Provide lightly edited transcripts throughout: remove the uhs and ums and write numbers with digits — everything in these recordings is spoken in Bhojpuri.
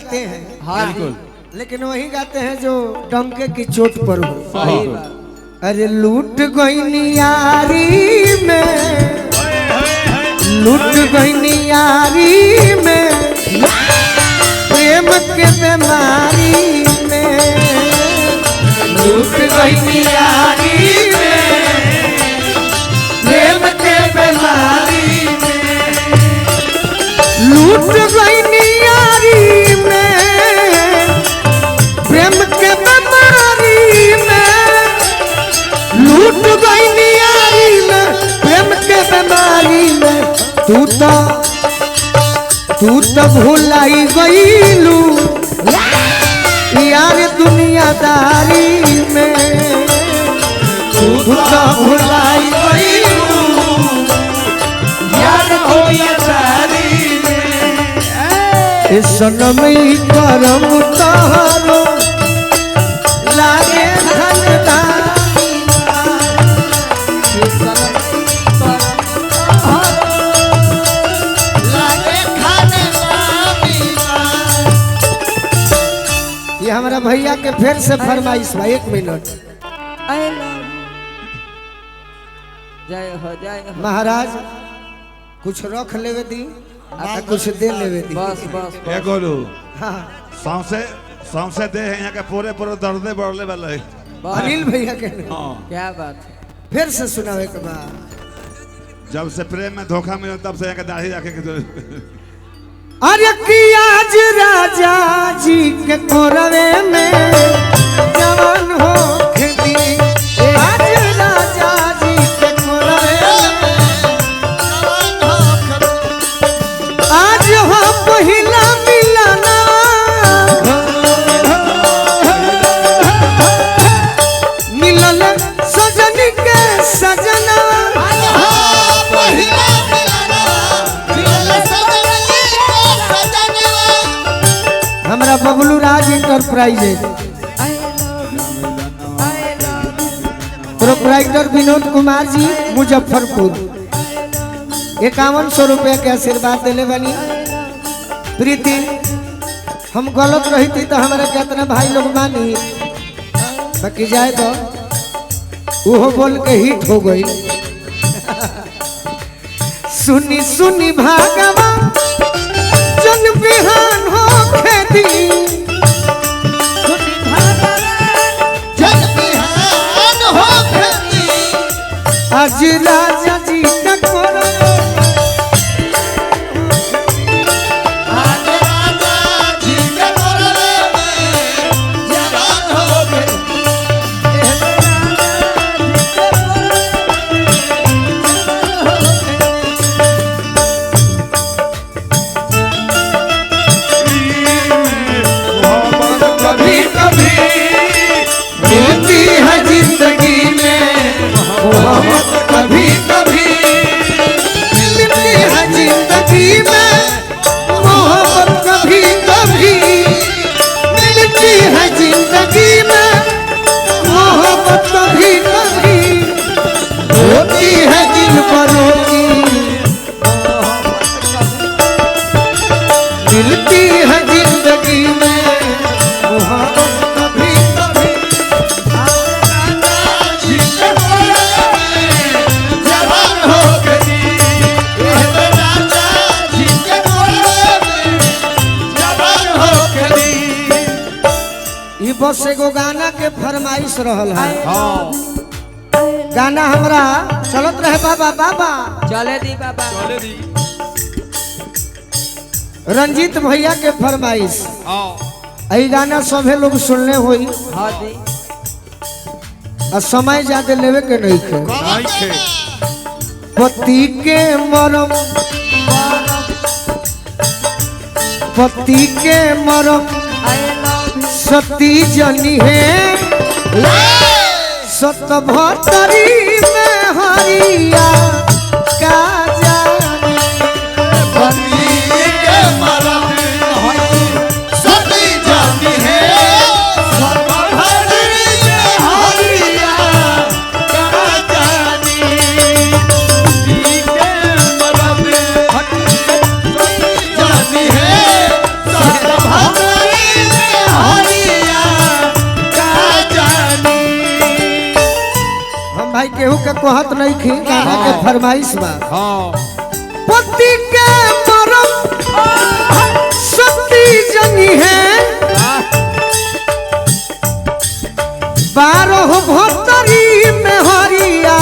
गाते हैं हाँ बिल्कुल। लेकिन वही गाते हैं जो डंके की चोट पर हो। सही बात। अरे लूट गई यारी में, लूट गई यारी में, प्रेम के बीमारी में, लूट गई यारी में, प्रेम के बीमारी में, लूट गई यारी में, प्रेम के बीमारी में, लूट गई यारी में, प्रेम के बीमारी में, तू तो भुलाई गईलू यार दुनियादारी में, तू तो भुलाई गईलू यार दुनियादारी में। इस सनम ही करम तोहरो लागे धनदारी, ये हमारा भैया के फिर से फरमाइश बा। 1 मिनट जय हो जय हो। महाराज कुछ रख लेवे दी आ कुछ दे लेवे दी। बस बस ए गोलू हाँ सांसे दे है यहाँ के पूरे दर्दे बढ़ले वाले। अनिल भैया के हाँ क्या बात है। फिर से सुनावे के बाद जब से प्रेम में धोखा मिला तब से यहाँ के दाढ़ी रखे के अरे कि आज राजा जी के कोरवे में जवान हो खेती, आज राजा जी के कोरवे में जवान हो, आज हो पहिला मिलना, मिलल सजनी के सजना, हमारा बबलू राज इंटरप्राइजेज प्रोप्राइटर विनोद कुमार जी मुजफ्फरपुर 5100 रुपया के आशीर्वाद दिले बनी। प्रीति हम गलत रही थी तो हमारे कितना भाई लोग मानी, बाकी जाए तो वो बोल के हिट हो गई। सुनी सुनी भागवा जन बिहान हो खेती, सुनी भागवा जन बिहान हो खेती, आज राजा जी का कोरवे, आज राजा जी का कोरवे में जवान हो खेती, कभी कभी मिलती है जिंदगी में मोहब्बत, कभी कभी मिलती है जिंदगी में मोहब्बत, कभी कभी मिलती है जिंदगी में मोहब्बत, कभी कभी होती है दिल भरों की, मिलती है जिंदगी में मोहब्बत, कभी कभी जवान हो गई, जवान हो गई। ये बस एगो गाना के फरमाइश रहल है। हाँ गाना हमरा चलत रहे बाबा बाबा चले दी बाबा। रंजीत भैया के फरमाइश। हाँ यही गाना सभे लोग सुनने हुई हाँ दी। और समय ज्यादा लेवे के नहीं थे। नहीं थे पति के मरम, पति के मरम सती जनी है, सत भतरी में हरिया का जाने, पति के मरम सती जनी है, सत भतरी में हरिया का जाने, पति के मरम सती जनी है, सत भतरी केहू के कहत नहीं खी गाना के फरमाइश बा हाँ पति के मरम सती जनी है 12 भोतरी में हरिया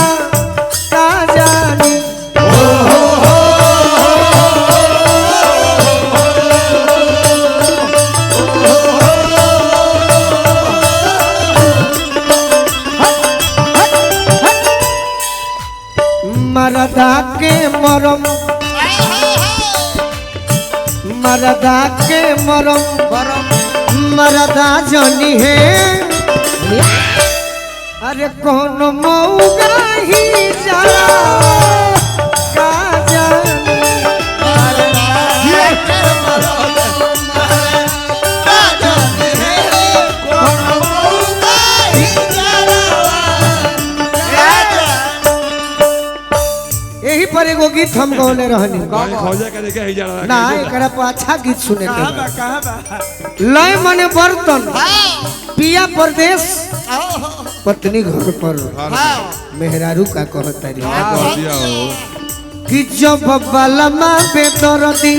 का जानी मरदा के मरम मरदा के मरम मरदा जनी है अरे कौन मऊगा ही जरा का जानी यही पर एगो गीत हम गौले रहनी खोजे के देखे ही जा रहा है ना एकरा पर अच्छा गीत सुने के बा। लय मने बर्तन पिया परदेश पत्नी घर पर मेहरारू का कहतारी कह दिया हो कि जब बलमा बेदरदी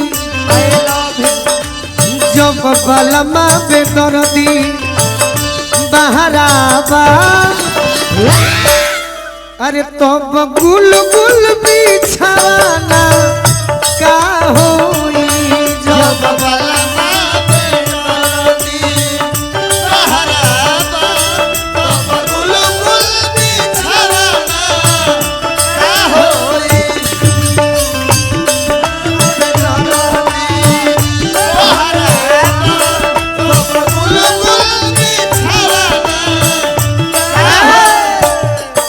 जब बलमा बेदरदी बहरावा अरे तब गुल गुल बिछाना का होई जब बलमा बेदरदी बहरावा तब गुल गुल बिछाना का होई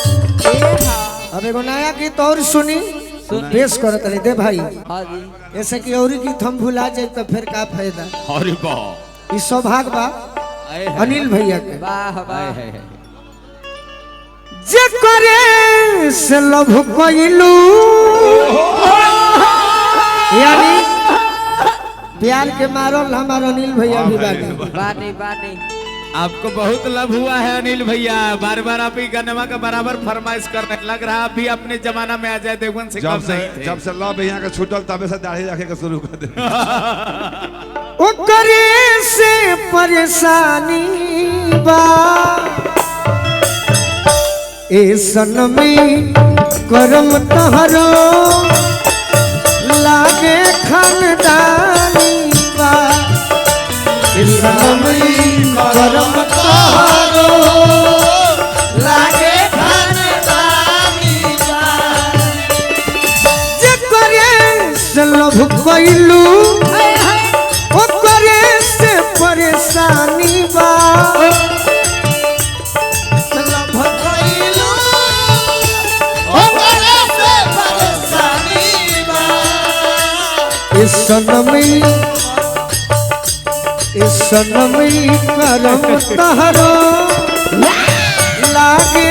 अब एगो नया गीत और सुनी पेश करत रही दे भाई हाँ जी ऐसे कि और गीत हम भुला जाए तो फिर का फायदा अरे वाह ई सौभाग्य बा अनिल भैया के वाह वाह जे करे से लभ कइलू यानी प्यार के मारल हमार अनिल भैया भी बानी बानी बानी आपको बहुत लाभ हुआ है अनिल भैया, बार बार आप ही गाना का बराबर फरमाइश करने लग रहा है। अभी अपने जमाना में आ जाए देवगन से कम नहीं थे। जब से लव यहाँ का छूटल तबे से दाढ़ी रखे के शुरू कर दे ओ करे से परेशानी बा ए सनमी करम तहरो लागे खानदानी बा ए सनमी करम तहरो लागे खानदानी बा जे करे से लभ कइलू ओ करे से परेशानी बा इस सनमी करम तहरो लागे